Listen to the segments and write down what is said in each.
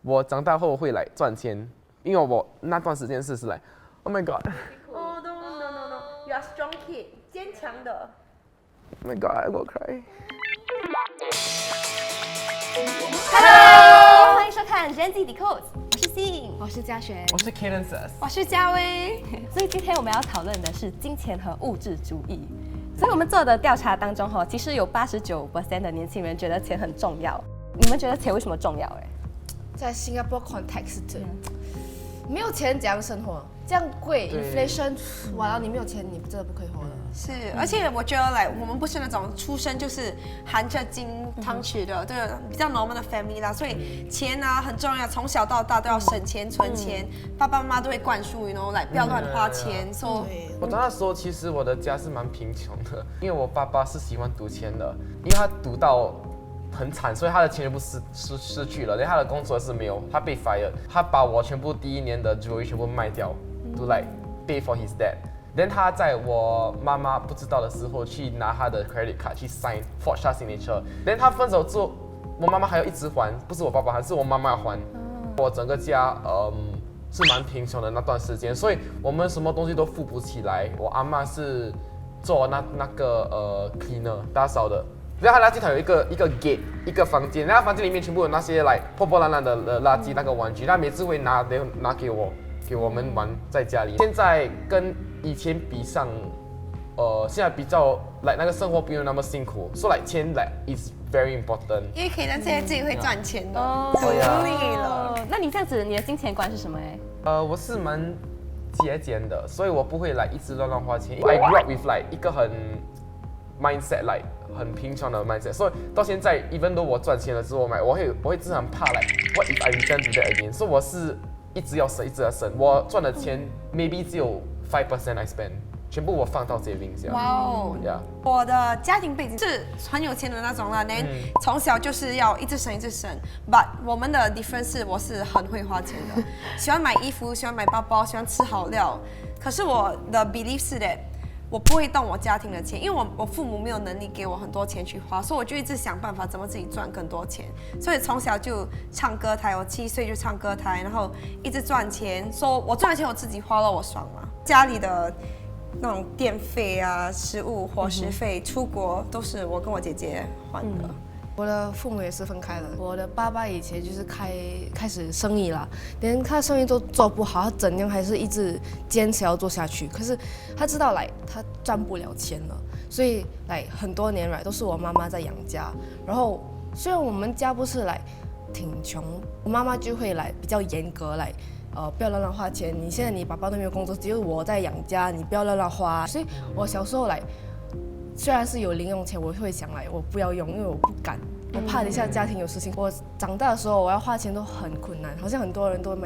我长大后会来赚钱，因为我那段时间是来 ，Oh my God，Oh You are strong kid， 坚强的。my God，I will cry。Hello， 欢迎收看 Gen Z Decode， 我是 Xin， 我是嘉璇，我是 Kansas， 我是嘉威。所以今天我们要讨论的是金钱和物质主义。所以我们做的调查当中，其实有89% 的年轻人觉得钱很重要。你们觉得钱为什么重要？在 Singapore context，没有钱怎样生活？这样贵 ，inflation， 完了你没有钱，你真的不可以活了。是，而且我觉得我们不是那种出生就是含着金汤匙的，对，比较 normal 的 family 啦，所以钱啊很重要，从小到大都要省钱存钱，爸爸妈妈都会灌输来不要乱花钱。我长大的时候，其实我的家是蛮贫穷的，因为我爸爸是喜欢赌钱的，因为他赌到很惨，所以他的钱全部失去了，连他的工作是没有，他被 fired， 他把我全部第一年的 jewelry 全部卖掉 ，to like pay for his debt。Then 他在我妈妈不知道的时候去拿他的 credit card 去 forge 他 signature。Then 他分手之后，我妈妈还要一直还，不是我爸爸还，是我妈妈还。我整个家是蛮贫穷的那段时间，所以我们什么东西都付不起来。我阿嬷是做那个cleaner 打扫的。然后他垃圾桶有一个 gate 一个房间，那房间里面全部有那些破破烂烂的垃圾那个玩具，他每次会拿给我们玩在家里。现在跟以前比上，现在比较那个生活不用那么辛苦，所以钱is very important。因为可以让现在自己会赚钱的，独立了。那你这样子，你的金钱观是什么？我是蛮节俭的，所以我不会一直乱花钱。I grew up with 一个很 mindset 很贫穷的 mindset， 所以到现在 even though 我赚钱了之后我会真的很怕what if I return to that again， 所以我是一直要省，一直要省。我赚的钱 maybe 只有5% I spend， 全部我放到 savings。哇哦，我的家庭背景是很有钱的那种啦，从小就是要一直省一直省。But 我们的 difference 是我是很会花钱的，喜欢买衣服，喜欢买包包，喜欢吃好料。可是我的 belief 是 that我不会动我家庭的钱，因为我父母没有能力给我很多钱去花，所以我就一直想办法怎么自己赚更多钱。所以从小就唱歌台，我7岁就唱歌台，然后一直赚钱。说我赚的钱我自己花了，我爽嘛。家里的那种电费啊、食物、伙食费、出国都是我跟我姐姐还的。我的父母也是分开了。我的爸爸以前就是开始生意啦，连他生意都做不好，他怎样还是一直坚持要做下去。可是他知道他赚不了钱了，所以很多年都是我妈妈在养家。然后虽然我们家不是挺穷，我妈妈就会比较严格不要乱花钱。现在你爸爸都没有工作，只有我在养家，你不要乱花。所以我小时候虽然是有零用钱，我会想我不要用，因为我不敢，我怕等一下家庭有事情。我长大的时候，我要花钱都很困难，好像很多人都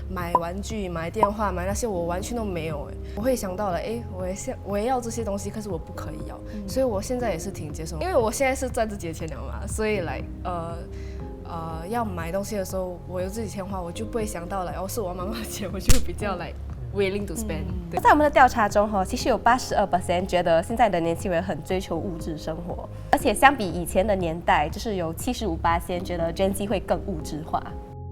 买玩具、买电话、买那些，我完全都没有。我会想到我也要这些东西，可是我不可以要，所以我现在也是挺接受，因为我现在是赚自己的钱了嘛，所以要买东西的时候，我有自己钱花，我就不会想到是我妈妈的钱，我就会比较willing to spend。在我们的调查中，其实有82% 觉得现在的年轻人很追求物质生活，而且相比以前的年代，就是有75%觉得 Gen Z 会更物质化。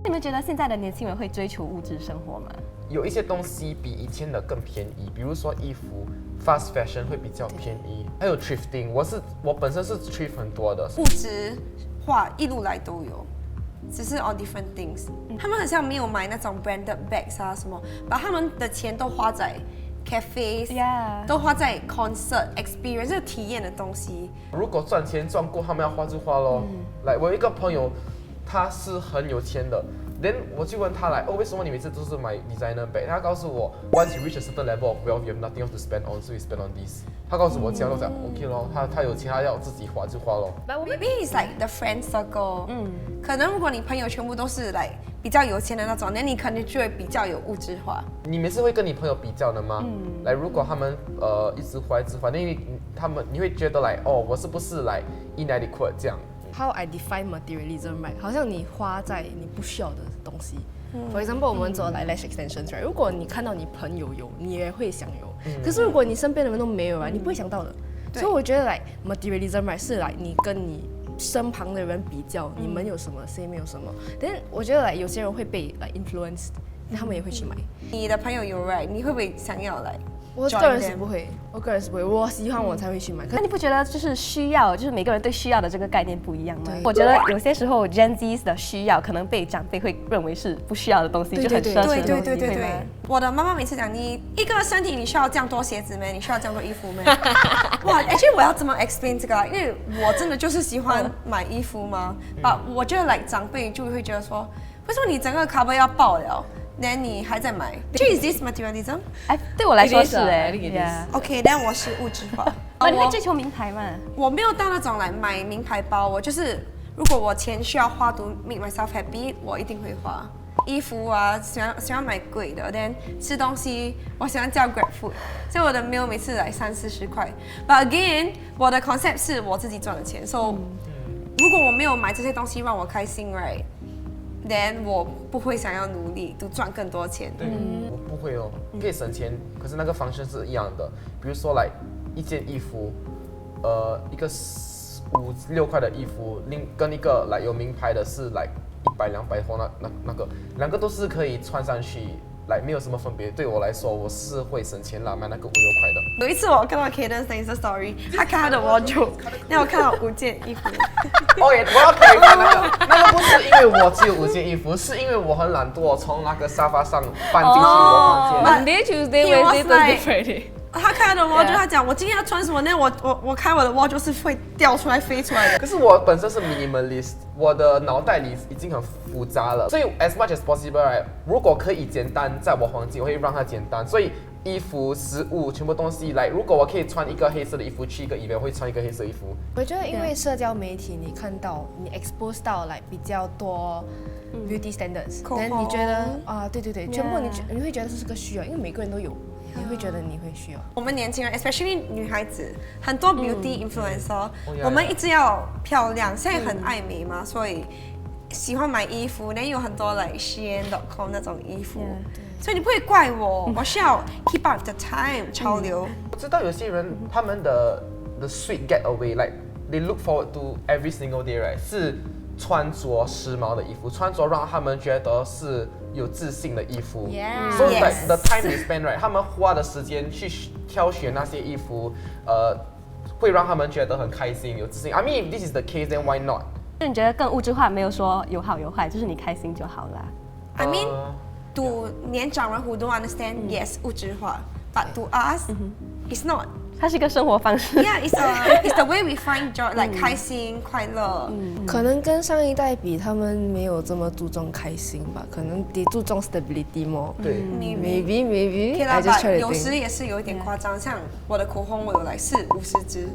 你们觉得现在的年轻人会追求物质生活吗？有一些东西比以前的更便宜，比如说衣服 ，fast fashion 会比较便宜，还有 thrifting， 我本身是 thrift 很多的，物质化一路来都有。只是 all different things，他们好像没有买那种 branded bags 啊什么，把他们的钱都花在 cafes， 都花在 concert experience 这体验的东西。如果赚钱赚够，他们要花就花咯。我有一个朋友，他是很有钱的。Then 我就问他为什么你每次都是买 designer bag？ 他告诉我 ，once you reach a certain level of wealth, you have nothing else to spend on, so you spend on this。他告诉我这样，我讲 OK 咯，他有钱，他要自己花就花咯。But maybe it's the friend circle。可能如果你朋友全部都是比较有钱的那种，那你可能就会比较有物质化。你每次会跟你朋友比较的吗？如果他们一直花，因为你会觉得我是不是inadequate 这样。How I define materialism， 好像你花在你不需要的东西。For example， 我们做lash extensions， 如果你看到你朋友有，你也会想有。可是如果你身边的人都没有，你不会想到的。所以我觉得materialism 是你跟你身旁的人比较，你们有什么，谁没有什么。但我觉得有些人会被influence，他们也会去买。你的朋友有 right， 你会不会想要来？我个人是不会，我喜欢我才会去买。那你不觉得就是需要，就是每个人对需要的这个概念不一样吗？对我觉得有些时候 Gen Z 的需要可能被长辈会认为是不需要的东西，就很奢侈的东西，会吗？我的妈妈每次讲，你一个身体你需要这样多鞋子没？你需要这样多衣服没？哇 ，actually 我要怎么 explain 这个啊？因为我真的就是喜欢买衣服嘛，我觉得like 长辈就会觉得说，为什么你整个 cover 要爆了？那你还在买 ？Is this materialism？ 哎，对我来说是哎 ，OK， 但我是物质化。你会追求名牌吗？我没有到那种来买名牌包，我就是如果我钱需要花to make myself happy， 我一定会花。衣服啊，喜欢买贵的，但吃东西我喜欢叫 Grab Food， 所以我的 meal 每次来30-40块。But again， 我的 concept 是我自己赚的钱，so 如果我没有买这些东西让我开心 ，right？Then 我不会想要努力，都赚更多钱。对，我不会哦，可以省钱，可是那个方式是一样的。比如说来一件衣服，一个5-6块的衣服，跟一个来有名牌的是来100-200或那个，两个都是可以穿上去。来没有什么分别，对我来说我是会省钱啦，买那个5-6块的。有一次我看到 Cadence 的 Insta Story， 他看他的 wardrobe， 让我看到5件衣服。OK， 我要可以看那个不是因为我只有5件衣服，是因为我很懒惰，从那个沙发上搬进去我房间。Monday, Tuesday, Wednesday, Thursday, Friday。他看他的 wardrobe， 他讲我今天要穿什么，那我开我的 wardrobe 是会掉出来飞出来的。可是我本身是 minimalist， 我的脑袋里已经很复杂了，所以 as much as possible， 如果可以简单，在我房间我会让它简单。所以衣服、食物，全部东西来，如果我可以穿一个黑色的衣服去一个 event， 我会穿一个黑色衣服。我觉得因为社交媒体，你看到你 expose 到来比较多。beauty standards， 但你觉得啊，对，全部你会觉得这是个需要，因为每个人都有，你会觉得你会需要。我们年轻人 ，especially 女孩子，很多 beauty influencer，我们一直要漂亮，现在很爱美嘛，所以喜欢买衣服，那有很多like Shein.com 那种衣服，所以你不会怪我，我需要 keep up the time 潮流。我知道有些人他们的 sweet getaway like they look forward to every single day right 是。穿着时髦的衣服，穿着让他们觉得是有自信的衣服。所以 like the time they spend right， 他们花的时间去挑选那些衣服，会让他们觉得很开心、有自信。I mean, if this is the case, then why not？ 你觉得更物质化没有说有好有坏，就是你开心就好啦。I mean, to 年长人 who don't understand, yes， 物质化 ，but to us, it's not。它是一个生活方式。Yeah, it's the way we find joy, like 开心、快乐。可能跟上一代比，他们没有这么注重开心吧，可能得注重 stability more。对 ，maybe。I just try to think。有时也是有一点夸张，像我的口红，我有来40-50支，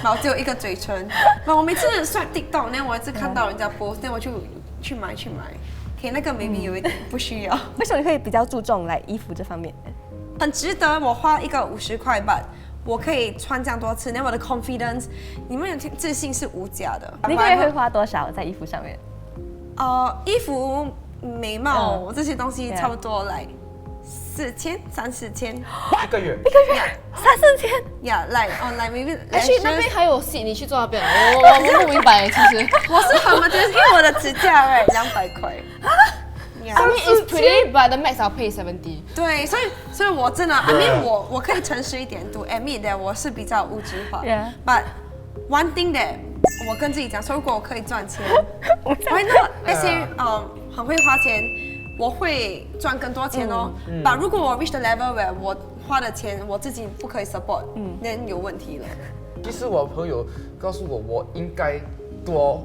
然后只有一个嘴唇。然后我每次刷 TikTok， 那我一直看到人家 post， 那我就去买。OK， 那个 maybe 有一点不需要。为什么你会比较注重来衣服这方面？很值得，我花一个50块吧。我可以穿这样多次，那我的 confidence， 你们有自信是无价的。你一个月会花多少在衣服上面？衣服、美貌这些东西差不多来4000-3000一个月3-4千。Yeah， like online maybe。去那边还有戏，你去做那边，我不明白其实。我是很因为我的指甲200块。I mean it's pretty, but the max I'll pay 70. 对，所以我真的 ，I mean 我可以诚实一点，to admit that 我是比较物质化。Yeah. But one thing that 我跟自己讲说，如果我可以赚钱，why not？ 那些很会花钱，我会赚更多钱哦。But 如果我 reach the level where 我花的钱我自己不可以 support， 那有问题了。其实我朋友告诉我，我应该多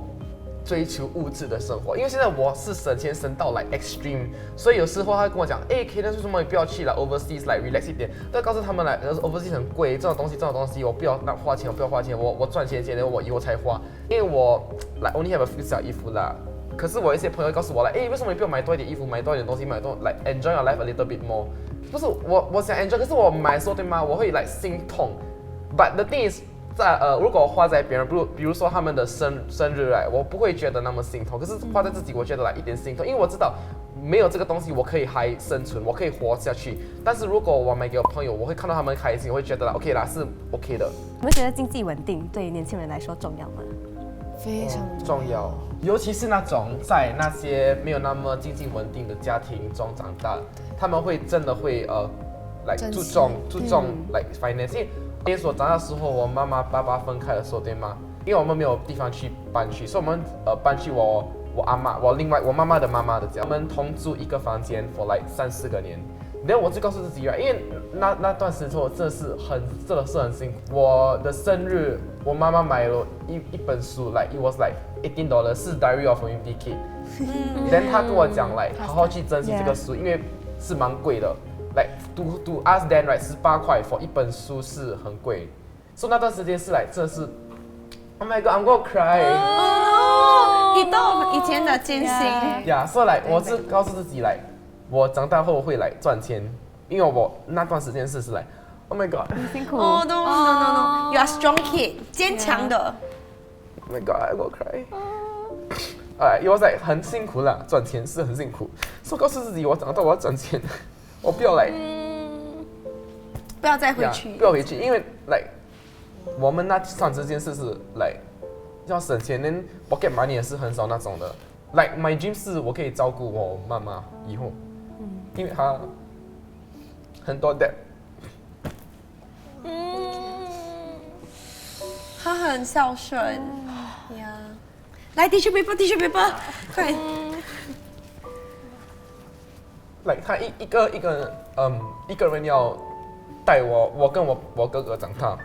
追求物质的生活，因为现在我是省钱省到like extreme， 所以有时候他会跟我讲，Cadence 为什么你不要去overseas like relax 一点？但告诉他们overseas 很贵，这种东西我不要花钱，我赚钱我以后才花，因为我like only have a few 小衣服啦。可是我一些朋友告诉我为什么你不要买多一点衣服，买多一点东西，like enjoy your life a little bit more？ 不是我想 enjoy， 可是我买的时候对吗？我会like 心痛。But the thing is，如果花在别人，比如说他们的生日我不会觉得那么心痛。可是花在自己，我觉得一点心痛，因为我知道没有这个东西，我可以还生存，我可以活下去。但是如果我买给我朋友，我会看到他们开心，我会觉得OK 啦，是 OK 的。你们觉得经济稳定对年轻人来说重要吗？非常重要，尤其是那种在那些没有那么经济稳定的家庭中长大，他们会真的会来珍惜注重like finance。因为连锁长大的时候，我妈妈爸爸分开的时候，对吗？因为我们没有地方去搬去，所以我们搬去我阿妈，我妈妈的妈妈的家，我们同住一个房间 for like 3-4个年。然后我就告诉自己，因为那段时间我真的是很辛苦。我的生日，我妈妈买了一本书，like it was like $18，是 Diary of a Wimpy Kid。然后她跟我讲，like 好好去珍惜这个书，因为是蛮贵的。like to us then right 18块 for 一本书是很贵。所以那段时间是来真的是 ，Oh my God，I'm gonna cry。你懂以前的艰辛。呀，所以来我是告诉自己来。我长大后会来赚钱，因为我那段时间是来 ，Oh my God， 很辛苦。Oh no，You are strong kid， 坚强的。Oh my God，I will cry。因为在很辛苦啦，赚钱是很辛苦，所以告诉自己，我长大我要赚钱，我不要来，不要再回去，不要回去，因为来我们那段时间是来要省钱，连 pocket money 也是很少那种的。Like my dream 是我可以照顾我妈妈以后。因为他很多 debt， 他很孝顺呀。来 tissue paper， 快！来，他一个人要带我跟我哥哥长大，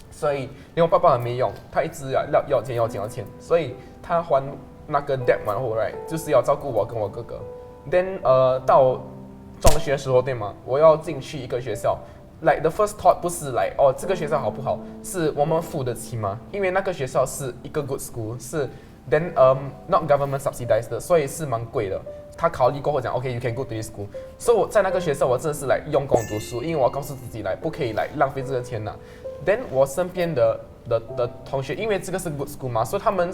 所以连我爸爸也没用，他一直要钱，所以他还那个 debt 完后 ，right 就是要照顾我跟我哥哥。Then 到中学的时候对吗？我要进去一个学校 ，like the first thought 不是来这个学校好不好，是我们付得起吗？因为那个学校是一个 good school， 是 then not government subsidized 的，所以是蛮贵的。他考虑过后讲 ，OK you can go to this school， 所以我在那个学校我真的是来用功读书，因为我告诉自己来不可以来浪费这个钱呐。Then 我身边的同学，因为这个是 good school 嘛，所以他们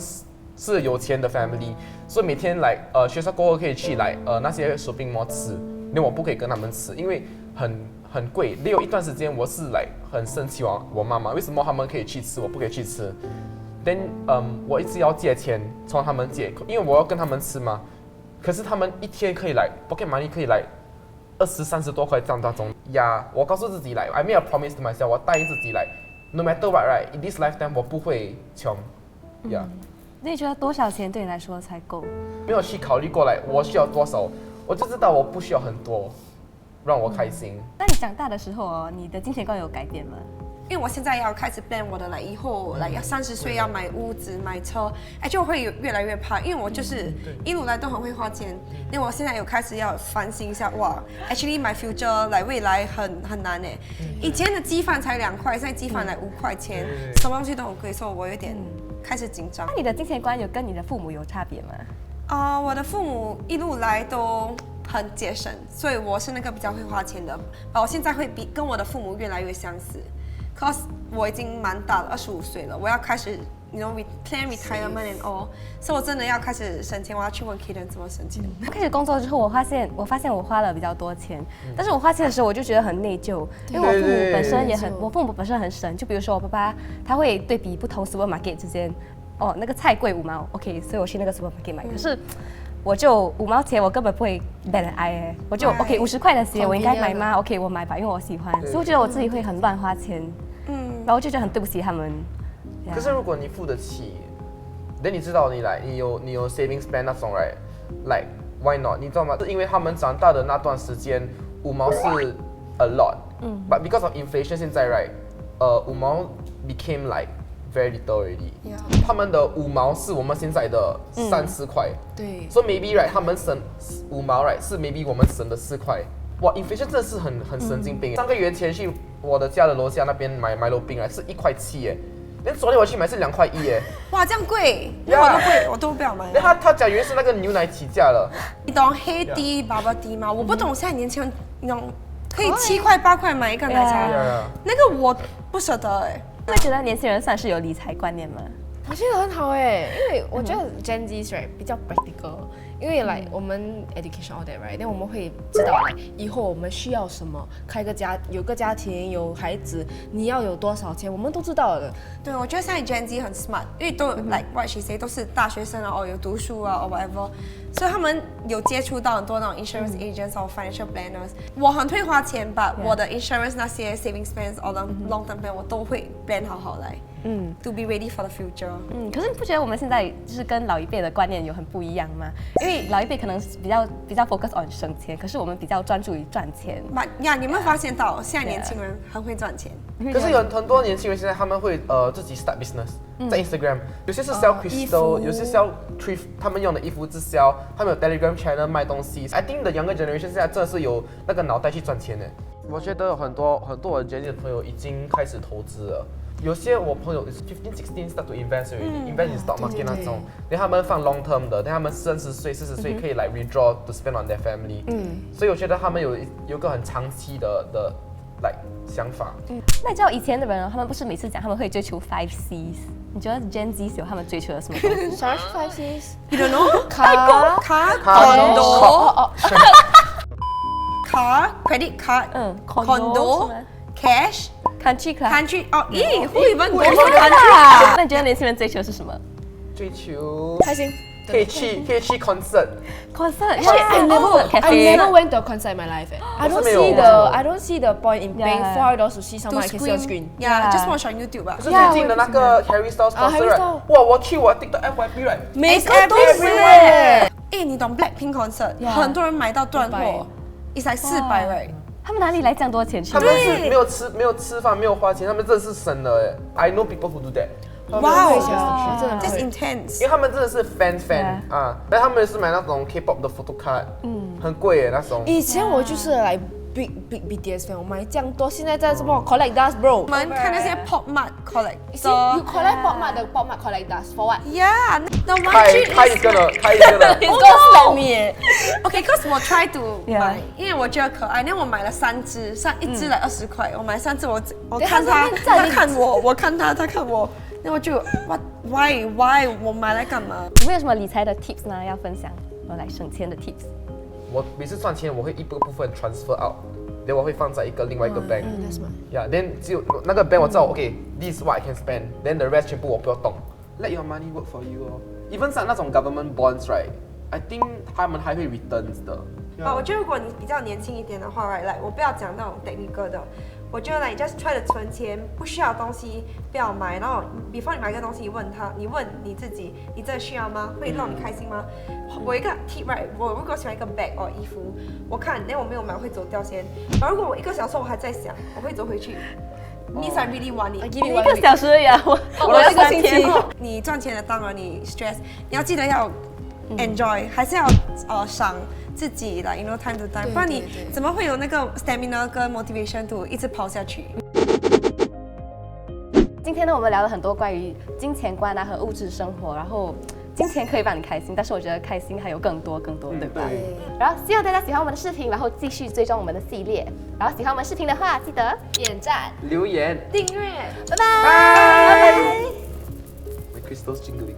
是有钱的 family， 所以每天来学校过后可以去来那些 shopping mall 吃，因为我不可以跟他们吃，因为很贵。也有一段时间我是来很生气我妈妈，为什么他们可以去吃，我不可以去吃 ？Then 我一直要借钱从他们借，因为我要跟他们吃嘛。可是他们一天可以来 pocket money 可以来20-30多块这样当中呀。我告诉自己来 I made a promise to myself， 我答应自己来 no matter what right in this lifetime 我不会穷呀。那你觉得多少钱对你来说才够？没有去考虑过来我需要多少，我就知道我不需要很多，让我开心。那你长大的时候你的金钱观有改变吗？因为我现在要开始 plan 我的以后要30岁要买屋子买车，就会越来越怕，因为我就是一路来都很会花钱，因为我现在有开始要反省一下，哇 ，actually my future 未来很难诶。以前的鸡饭才2块，现在鸡饭5块钱，什么东西都很贵，所以我有点开始紧张。那你的金钱观有跟你的父母有差别吗？我的父母一路来都很节省，所以我是那个比较会花钱的。我现在会跟我的父母越来越相似。Cause 我已经蛮大了，25岁了，我要开始 plan retirement and all， 所以我真的要开始省钱，我要去问 Kaden 怎么省钱。开始工作之后，我发现我花了比较多钱，但是我花钱的时候我就觉得很内疚，因为我父母本身很省，就比如说我爸爸他会对比不同 supermarket 之间，那个菜贵5毛 ，OK， 所以我去那个 supermarket 买，可是。我就5毛钱，我根本不会 bat an eye， 我就 OK 50块的鞋，我应该买吗 ？OK， 我买吧，因为我喜欢，所以我觉得我自己会很乱花钱，然后我就觉得很对不起他们。可是如果你付得起，那你知道你有 savings plan 那种 right，like why not？ 你知道吗？是因为他们长大的那段时间5毛是 a lot，but because of inflation 现在 right，5毛 became like。very little already， 他们的5毛是我们现在的30块，对，所以 maybe right 他们省5毛 right 是 maybe 我们省的4块，哇 inflation 真的是很神经病。3个月前去我的家的楼下那边买Milo冰是1块7耶，连昨天我去买是2块1耶，哇这样贵，我都不要买。他讲原来是那个牛奶起价了，你懂黑低、bubble tea 吗？我不懂现在年轻人那种可以7块8块买一个奶茶，那个我不舍得哎。会觉得年轻人算是有理财观念吗？我觉得很好哎，因为我觉得 Gen Z right 比较 practical，因为来我们 education all that right， 但我们会知道来以后我们需要什么，有个家庭有孩子，你要有多少钱，我们都知道的。对，我觉得现在 Gen Z 很 smart， 因为都like what she say 都是大学生啊，有读书啊，or whatever， 所以他们有接触到很多那种 insurance agents 或 financial planners。我很会花钱，but 我的 insurance 那些 savings plans or long term plan 我都会 plan 好来。To be ready for the future。可是你不觉得我们现在就是跟老一辈的观念有很不一样吗？因为老一辈可能比较 focus on 省钱，可是我们比较专注于赚钱。呀，你有没有发现到现在年轻人很会赚钱？可是有很多年轻人现在他们会自己 start business，在 Instagram， 有些是 sell crystal， 有些 sell thrift， 他们用的衣服自销，他们有 Telegram channel 卖东西。I think the younger generation 现在真的是有那个脑袋去赚钱的。我觉得很多我的 Gen Z 的朋友已经开始投资了。有些我朋友 15, 16 start to invest already，invest in stock market 那种，然后他们放 long term 的，然后他们30岁、40岁可以来 withdraw to spend on their family。所以我觉得他们有个很长期的like 想法。那你知道以前的人，他们不是每次讲他们会追求 5 Cs？ 你觉得 Gen Z 有他们追求的什么东西？啥是 5 Cs？ You don't know？ 卡 credit card， condo cash。Country club， country 哦，咦，who even goes to country country？ 那你觉得年轻人追求的是什么？追求开心。可以去 concert。 concert， I never cafe。 went to a concert in my life. I don't see the point in paying $400 to see someone I can see on screen. Yeah，just watch on YouTube 啊。可是最近的那个 Harry Styles concert， 哇，我去我 TikTok FYP right， 每个都是耶。你懂 Blackpink concert， 很多人买到断货，it's like 400 right。他们哪里来这样多钱去？他们是没有吃饭，没有花钱，他们真的是省的哎。I know people who do that。哇哦，真的，that's intense。因为他们真的是 fan 啊，但他们是买那种 K-pop 的 photo card，很贵耶那种。以前我就是来 big BTS fan， 我买这样多，现在在什么 collect dust bro？ 我们看那些 pop mart collect。You collect pop mart 的 pop mart collect dust for what？ Yeah，the one 他一个的。It's just like me。 Okay，cause 我 try to 买，因为我觉得可爱，那我买了3只，一只来20块，我买3只，我看他看我，我看他看我，那我就 why 我买来干嘛？有没有什么理财的 tips 呢？要分享我来省钱的 tips？我每次赚钱，我会一部分 transfer out， 然后我会放在另外一个 bank。Yeah，then 只有那个 bank 我知道 ，OK，this is what I can spend，then the rest 全部我不要动。Let your money work for you 哦。Even 像那种 government bonds right，I think 他们还会 returns 的。我觉得如果你比较年轻一点的话 ，right， 我不要讲那种 technical 的。我觉得 like just try to 存钱，不需要的东西不要买。然后 before 你买个东西，你问你自己，你这需要吗？会让你开心吗？我一个 tip right， 我如果喜欢一个 bag 或衣服，我看那我没有买会走掉先。然后如果我1个小时我还在想，我会走回去。Means I really want it。1个小时而已啊，我这个星期。你赚钱的当然你 stress， 你要记得要 enjoy， 还是要赏自己来 you know time to time， 不然你怎么会有那个 stamina 跟 motivation to 一直跑下去？今天呢，我们聊了很多关于金钱观啊和物质生活，然后金钱可以让你开心，但是我觉得开心还有更多，对吧？然后希望大家喜欢我们的视频，然后继续追踪我们的系列。然后喜欢我们视频的话，记得点赞、留言、订阅，拜拜。My crystals jingling。